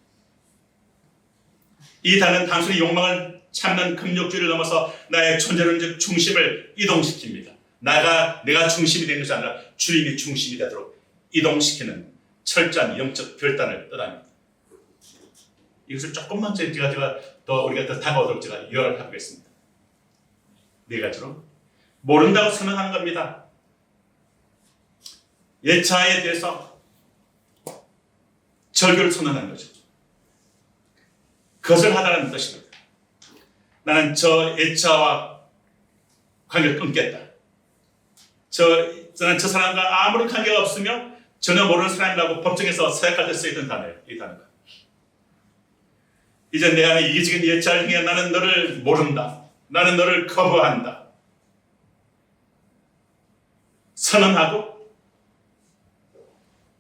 이 단은 단순히 욕망을 참는 금욕주의를 넘어서 나의 존재론적 중심을 이동시킵니다. 내가 중심이 된 것이 아니라 주님이 중심이 되도록 이동시키는 철저한 영적 결단을 떠납니다. 이것을 조금만 제가 더 우리가 더 다가오도록 제가 요약을 하겠습니다. 네 가지로 모른다고 선언하는 겁니다. 예차에 대해서 절교를 선언하는 거죠. 거절하다는 뜻입니다. 나는 저 예차와 관계를 끊겠다. 저는 저 사람과 아무런 관계가 없으며 전혀 모르는 사람이라고 법정에서 서약할 때 쓰이던 단어예요. 이 단어가. 이제 내 안에 이기적인 예차를 향해 나는 너를 모른다. 나는 너를 거부한다. 선언하고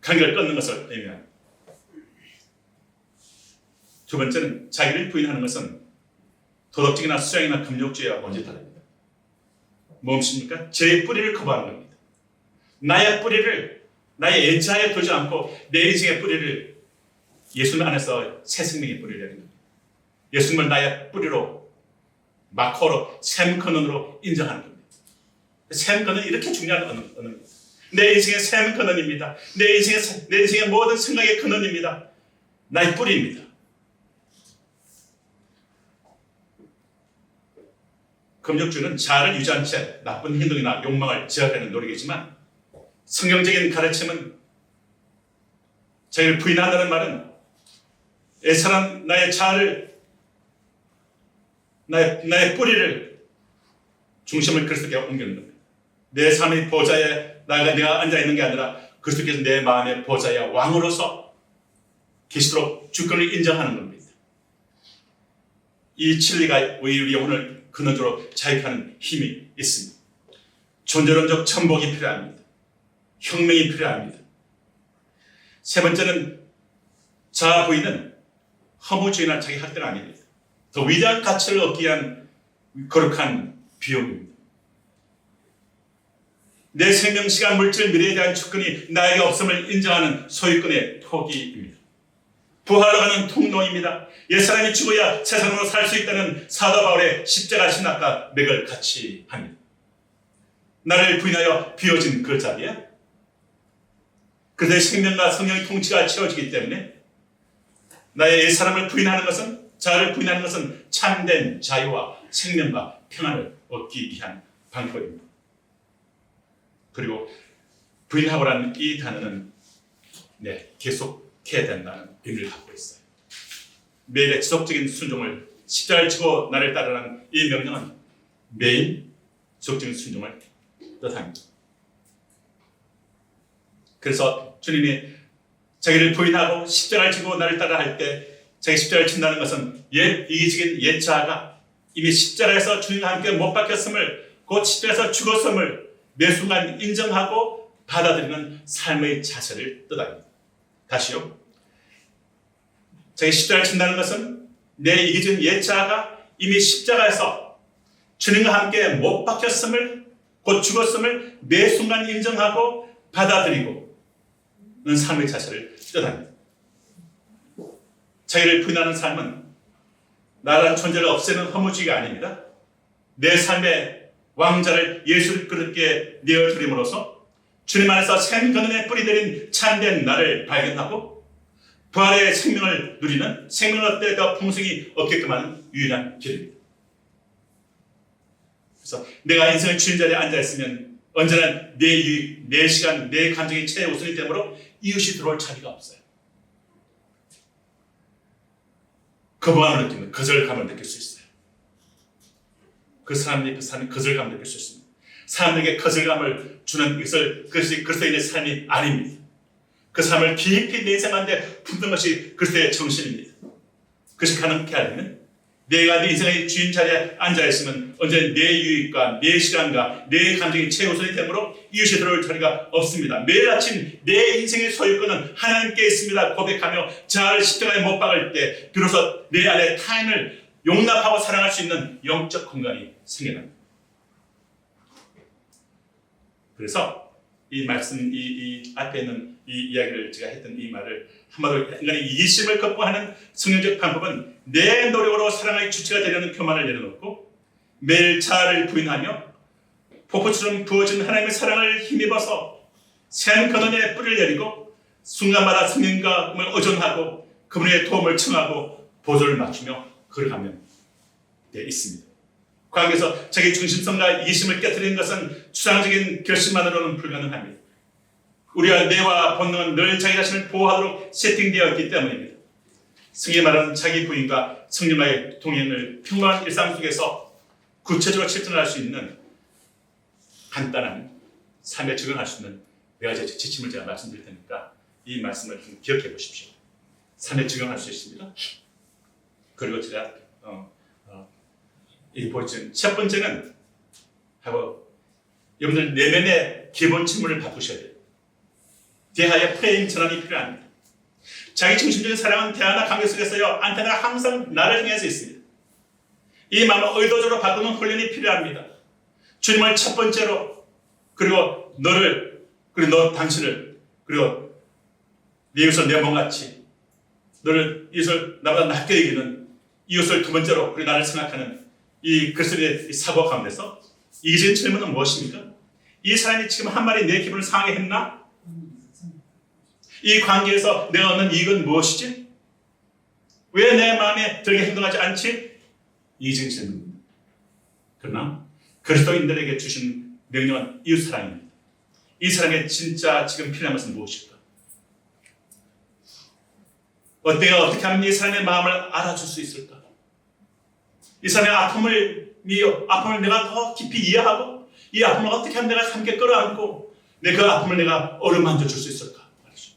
관계를 끊는 것을 의미합니다. 두 번째는 자기를 부인하는 것은 도덕적이나 수양이나 금욕주의와 먼저 다릅니다. 무엇입니까? 제 뿌리를 거부하는 겁니다. 나의 뿌리를 나의 예차에 두지 않고 내 인생의 뿌리를 예수님 안에서 새 생명의 뿌리를 내는 겁니다. 예수님을 나의 뿌리로 마커로 샘근원으로 인정하는 겁니다. 샘근원은 이렇게 중요한 언어입니다. 내 인생의 샘근원입니다. 내 인생의 모든 생각의 근원입니다. 나의 뿌리입니다. 금욕주는 자아를 유지한 채 나쁜 행동이나 욕망을 제어하려는 노력이지만 성경적인 가르침은 자기를 부인한다는 말은 애처럼 나의 자아를 나의 뿌리를 중심을 그리스도께 옮기는 겁니다. 내 삶의 보좌에 내가 앉아있는 게 아니라 그리스도께서 내 마음의 보좌의 왕으로서 계시도록 주권을 인정하는 겁니다. 이 진리가 우리 영혼을 근원적으로 자유하는 힘이 있습니다. 존재론적 전복이 필요합니다. 혁명이 필요합니다. 세 번째는 자아 부인은 허무주의나 자기 학대가 아닙니다. 더 위대한 가치를 얻기 위한 거룩한 비용입니다. 내 생명, 시간, 물질, 미래에 대한 주권이 나에게 없음을 인정하는 소유권의 포기입니다. 부활로 가는 통로입니다. 옛사람이 죽어야 세상으로 살 수 있다는 사도 바울의 십자가 신학과 맥을 같이 합니다. 나를 부인하여 비워진 그 자리에 그들의 생명과 성령의 통치가 채워지기 때문에 나의 옛사람을 부인하는 것은, 자아를 부인하는 것은 참된 자유와 생명과 평안을 얻기 위한 방법입니다. 그리고 부인하고라는 이 단어는 계속해야 된다는 의미를 갖고 있어요. 매일의 지속적인 순종을, 십자가를 지고 나를 따르라는 이 명령은 매일 지속적인 순종을 뜻합니다. 그래서 주님이 자기를 부인하고 십자가를 지고 나를 따라 할 때 자기 십자가를 친다는 것은 이기적인 옛 자아가 이미 십자가에서 주님과 함께 못 박혔음을, 곧 십자가에서 죽었음을 매 순간 인정하고 받아들이는 삶의 자세를 뜻합니다. 다시요. 자기 십자가를 친다는 것은 내 이기적인 옛 자아가 이미 십자가에서 주님과 함께 못 박혔음을, 곧 죽었음을 매 순간 인정하고 받아들이고 는 삶의 자세를 뜻합니다. 자기를 부인하는 삶은 나라는 존재를 없애는 허무주의가 아닙니다. 내 삶의 왕자를 예수를 그릇게 내어드림으로써 주님 안에서 생건원에 뿌리내린 참된 나를 발견하고 부활의 생명을 누리는, 생명을 얻되 더 풍성히 얻게끔 하는 유일한 길입니다. 그래서 내가 인생의 주인 자리에 앉아있으면 언제나 내 유익, 내 시간, 내 감정이 최우선이 되므로 이웃이 들어올 자리가 없어요. 거부감을 느끼는, 거절감을 느낄 수 있어요. 그 사람이 거절감을 느낄 수 있습니다. 사람에게 거절감을 주는 그것이 그리스도인의 삶이 아닙니다. 그 삶을 깊이 내 인생 가운데 품는 것이 그리스도의 정신입니다. 그것이 가능케 하려면 내가 내 인생의 주인 자리에 앉아있으면 언제나 내 유익과 내 시간과 내 감정이 최우선이 되므로 이웃이 들어올 자리가 없습니다. 매일 아침 내 인생의 소유권은 하나님께 있습니다 고백하며 자아를 십자가에 못 박을 때 비로소 내 안에 타인을 용납하고 사랑할 수 있는 영적 공간이 생겨납니다. 그래서 이 말씀, 이 앞에 있는 이 이야기를 제가 했던 이 말을 한마디로 인간의 이기심을 극복하는 성경적 방법은 내 노력으로 사랑의 주체가 되려는 교만을 내려놓고 매일 자아를 부인하며 폭포처럼 부어진 하나님의 사랑을 힘입어서 샘 근원에 뿌리를 내리고 순간마다 성령님과 의존하고 그분의 도움을 청하고 보조를 맞추며 걸어가면 돼 있습니다. 과학에서 자기 중심성과 이기심을 깨뜨리는 것은 추상적인 결심만으로는 불가능합니다. 우리가 뇌와 본능은 늘 자기 자신을 보호하도록 세팅되어 있기 때문입니다. 성경이 말하는 자기 부인과 성령과의 동행을 평범한 일상 속에서 구체적으로 실천할 수 있는 간단한 삶에 적용할 수 있는 네 가지 지침을 제가 말씀드릴 테니까 이 말씀을 좀 기억해 보십시오. 삶에 적용할 수 있습니다. 그리고 제가 이 보여준 첫 번째는 여러분들 내면의 기본 질문을 바꾸셔야 돼요. 대하의 프레임 전환이 필요합니다. 자기 중심적인 사랑은 대화나 관계 속에서요, 안테나가 항상 나를 향해서 있습니다. 이 마음을 의도적으로 바꾸는 훈련이 필요합니다. 주님을 첫 번째로, 그리고 너를, 그리고 너 당신을, 그리고 네 이웃을 내 몸같이, 너를 이웃을 나보다 낮게 여기는 이웃을 두 번째로, 그리고 나를 생각하는 이 그리스도의 사고 가운데서 이기적인 질문은 무엇입니까? 이 사람이 지금 한 말이 내 기분을 상하게 했나? 이 관계에서 내가 얻는 이익은 무엇이지? 왜 내 마음에 들게 행동하지 않지? 이기적인 질문입니다. 그러나 그리스도인들에게 주신 명령은 이웃사랑입니다. 이 사랑에 진짜 지금 필요한 것은 무엇일까? 내가 어떻게 하면 이 사람의 마음을 알아줄 수 있을까? 이 사람의 아픔을 내가 더 깊이 이해하고 이 아픔을 어떻게 하면 내가 함께 끌어안고 그 아픔을 내가 어루만져 줄 수 있을까? 말이죠.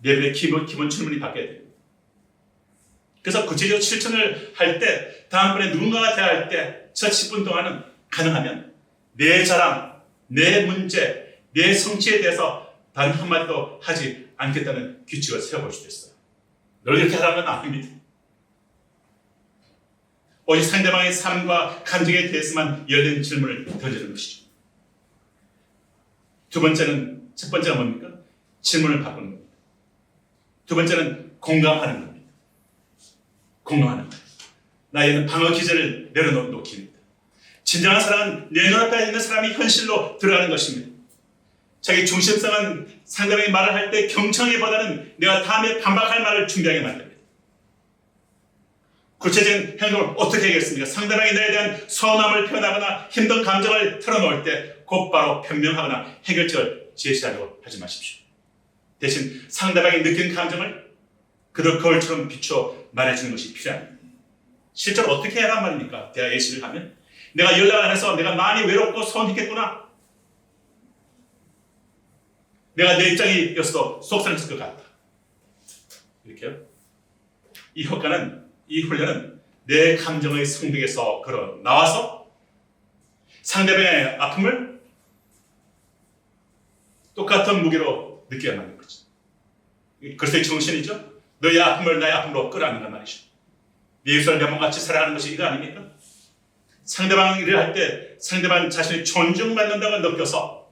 내면의 기본 질문이 바뀌어야 됩니다. 그래서 구체적 실천을 할 때 다음번에 누군가가 대화할 때 첫 10분 동안은 가능하면 내 자랑, 내 문제, 내 성취에 대해서 단 한마디도 하지 않겠다는 규칙을 세워볼 수도 있어요. 늘 이렇게 하라는 건 아닙니다. 오직 상대방의 삶과 감정에 대해서만 열린 질문을 던지는 것이죠. 첫 번째가 뭡니까? 질문을 바꾸는 겁니다. 두 번째는 공감하는 겁니다. 공감하는 거예요. 나에는 방어 기제를 내려놓기입니다. 진정한 사랑은 내 눈앞에 있는 사람이 현실로 들어가는 것입니다. 자기 중심성은 상대방이 말을 할 때 경청하기보다는 내가 다음에 반박할 말을 준비하게 만듭니다. 구체적인 행동을 어떻게 하겠습니까? 상대방이 나에 대한 서운함을 표현하거나 힘든 감정을 털어놓을 때 곧바로 변명하거나 해결책을 제시하려고 하지 마십시오. 대신 상대방이 느낀 감정을 그들 거울처럼 비추어 말해주는 것이 필요합니다. 실제로 어떻게 해야 하란 말입니까? 대화 예시를 하면 내가 연락을 안 해서 내가 많이 외롭고 서운했겠구나. 내가 내 입장이었어도 속상했을 것 같다. 이렇게요. 이 훈련은 내 감정의 성벽에서 걸어 나와서 상대방의 아픔을 똑같은 무게로 느끼게 만드는 거죠. 그것의 정신이죠. 너의 아픔을 나의 아픔으로 끌어안는단 말이죠. 네 이웃을 내 몸같이 사랑하는 것이 이거 아닙니까? 상대방 일을 할 때 상대방 자신이 존중받는다고 느껴서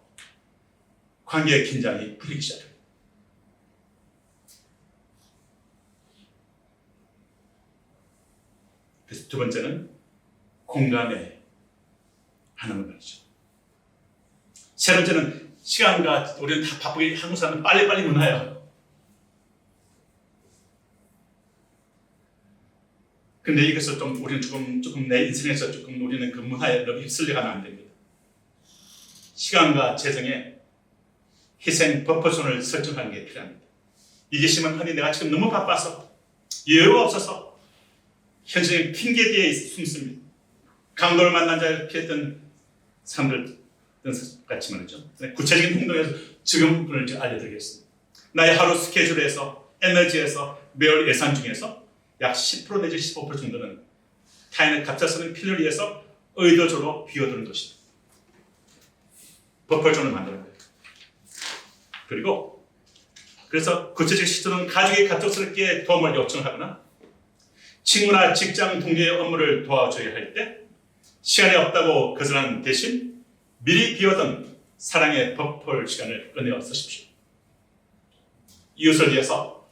관계의 긴장이 풀리기 시작합니다. 그래서 두 번째는 공감해 하는 말이죠. 세 번째는 시간과 우리는 다 바쁘게 한국 사람은 빨리빨리 문화예요. 근데 이것을 우리는 조금 내 인생에서 우리는 그 문화에 너무 휩쓸려 가면 안 됩니다. 시간과 재정에 희생 버퍼존을 설정하는 게 필요합니다. 이기심은 흔히 내가 지금 너무 바빠서 여유가 없어서 현실적인 핑계 뒤에 숨습니다. 강도를 만난 자 이렇게 했던 사람들 같이 말이죠. 구체적인 행동에서 지금을 알려드리겠습니다. 나의 하루 스케줄에서 에너지에서 매월 예산 중에서 약 10% 내지 15% 정도는 타인의 갑작스러운 필요를 위해서 의도적으로 비워두는 것입니다. 버퍼존을 만드는 거예요. 그래서 구체적 시도는 가족이 갑작스럽게 도움을 요청하거나 친구나 직장 동료의 업무를 도와줘야 할 때 시간이 없다고 거절하는 대신 미리 비워둔 사랑의 버퍼 시간을 꺼내어 쓰십시오. 이웃을 위해서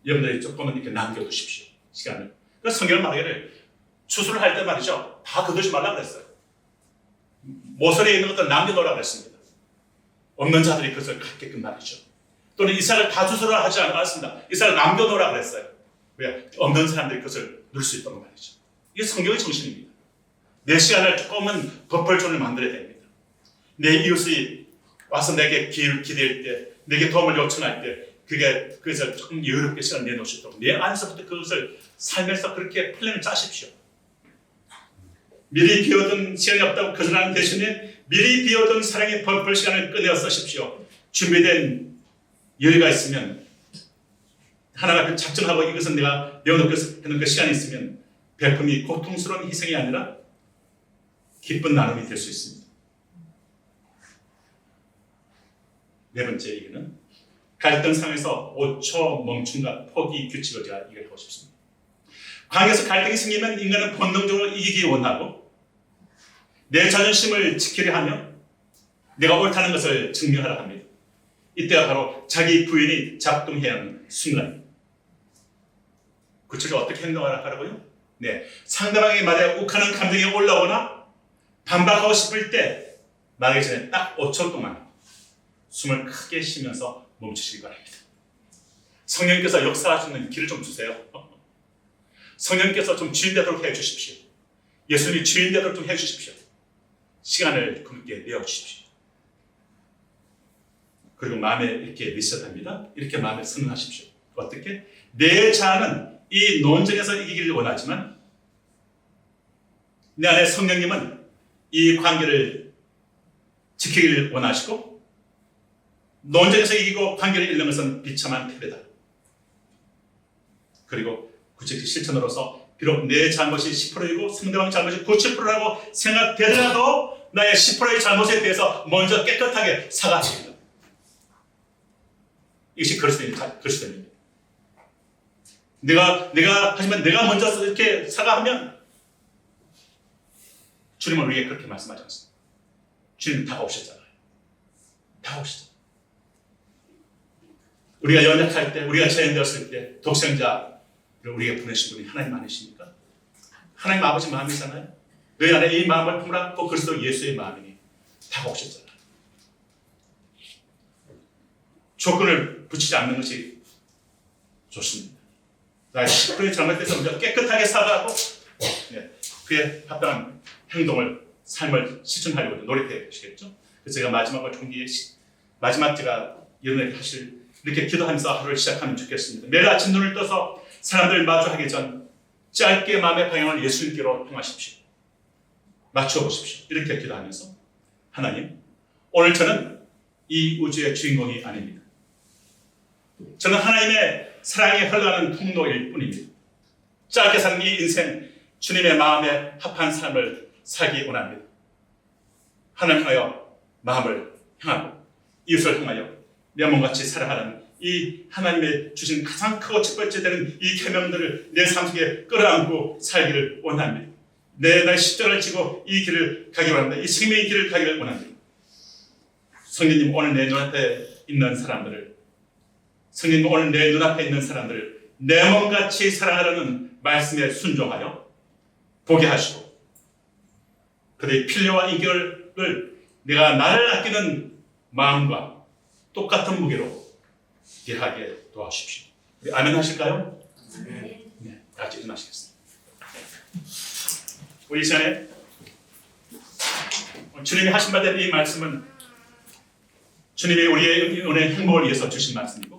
여러분들이 조금은 이렇게 남겨두십시오. 시간을. 그래서 성경을 말하기를 추수를 할 때 말이죠. 다 거두지 말라고 그랬어요. 모서리에 있는 것들 남겨놓으라고 그랬습니다. 없는 자들이 그것을 갖게끔 말이죠. 또는 이삭을 다 주소라 하지 않았습니다. 이삭을 남겨놓으라고 그랬어요. 왜? 없는 사람들이 그것을 누릴 수 있도록 말이죠. 이게 성경의 정신입니다. 내 시간을 조금은 버펄존을 만들어야 됩니다. 내 이웃이 와서 내게 기댈 때, 내게 도움을 요청할 때 그래서 조금 여유롭게 시간을 내놓을 수 있도록 내 안에서부터 그것을 살면서 그렇게 플랜을 짜십시오. 미리 비워둔 시간이 없다고 거절하는 대신에 미리 비워둔 사랑의 버펄 시간을 꺼내어 쓰십시오. 준비된 여유가 있으면 하나가 작정하고 이것은 내가 내어놓는 그 시간이 있으면 베품이 고통스러운 희생이 아니라 기쁜 나눔이 될 수 있습니다. 네 번째 얘기는 갈등 상황에서 5초 멈춤과 포기 규칙을 제가 얘기하고 싶습니다. 관계에서 갈등이 생기면 인간은 본능적으로 이기기 원하고 내 자존심을 지키려 하며 내가 옳다는 것을 증명하려 합니다. 이때가 바로 자기 부인이 작동해야 하는 순간입니다. 구체적으로 어떻게 행동하라고요? 네, 상대방의 말에 욱하는 감정이 올라오거나 반박하고 싶을 때 말하기 전에 딱 5초 동안 숨을 크게 쉬면서 멈추시기 바랍니다. 성령께서 역사하시는 길을 좀 주세요. 성령께서 좀 주인되도록 해주십시오. 예수님이 주인되도록 좀 해주십시오. 시간을 그렇게 내어주십시오. 그리고 마음에 이렇게 리셋합니다. 이렇게 마음에 선언하십시오. 어떻게? 내 자아는 이 논쟁에서 이기기를 원하지만 내 안에 성령님은 이 관계를 지키기를 원하시고 논쟁에서 이기고 관계를 잃는 것은 비참한 패배다. 그리고 구체적 실천으로서 비록 내 잘못이 10%이고 상대방 잘못이 90%라고 생각되더라도 나의 10%의 잘못에 대해서 먼저 깨끗하게 사과합니다. 이것이 그리스도입니다. 하지만 내가 먼저 이렇게 사과하면 주님은 우리에게 그렇게 말씀하지 않습니다. 주님 다가오셨잖아요. 다가오셨잖아요. 우리가 연약할 때, 우리가 죄인되었을 때 독생자를 우리에게 보내신 분이 하나님 아니십니까? 하나님 아버지 마음이잖아요. 너희 안에 이 마음을 품으라고 그리스도 예수의 마음이니 다가오셨잖아요. 조건을 붙이지 않는 것이 좋습니다. 나의 10%의 잘못에 대해서 먼저 깨끗하게 사과하고 그에 합당한 행동을, 삶을 실천하려고 노력해 보시겠죠? 그래서 제가 마지막으로 종기에 마지막 제가 여러분에게 이렇게 기도하면서 하루를 시작하면 좋겠습니다. 매일 아침 눈을 떠서 사람들 마주하기 전 짧게 마음의 방향을 예수님께로 향하십시오. 맞춰 보십시오. 이렇게 기도하면서 하나님, 오늘 저는 이 우주의 주인공이 아닙니다. 저는 하나님의 사랑이 흘러가는 통로일 뿐입니다. 짧게 사는 이 인생, 주님의 마음에 합한 삶을 살기 원합니다. 하나님 향하여 마음을 향하고 이웃을 향하여 내 몸같이 살아가는 이 하나님의 주신 가장 크고 첫 번째 되는 이 계명들을 내 삶 속에 끌어안고 살기를 원합니다. 나의 십자가를 지고 이 길을 가기를 원합니다. 이 생명의 길을 가기를 원합니다. 성령님, 오늘 내 눈앞에 있는 사람들을, 성령님, 오늘 내 눈앞에 있는 사람들을 내 몸같이 사랑하라는 말씀에 순종하여 보게 하시고 그들의 필요와 이결을 내가 나를 아끼는 마음과 똑같은 무게로 일하게 도와주십시오. 우리 아멘 하실까요? 네, 다 같이 일어나시겠습니다. 우리 이 시간에 주님이 하신 바 된 이 말씀은 주님이 우리의 은혜 행복을 위해서 주신 말씀이고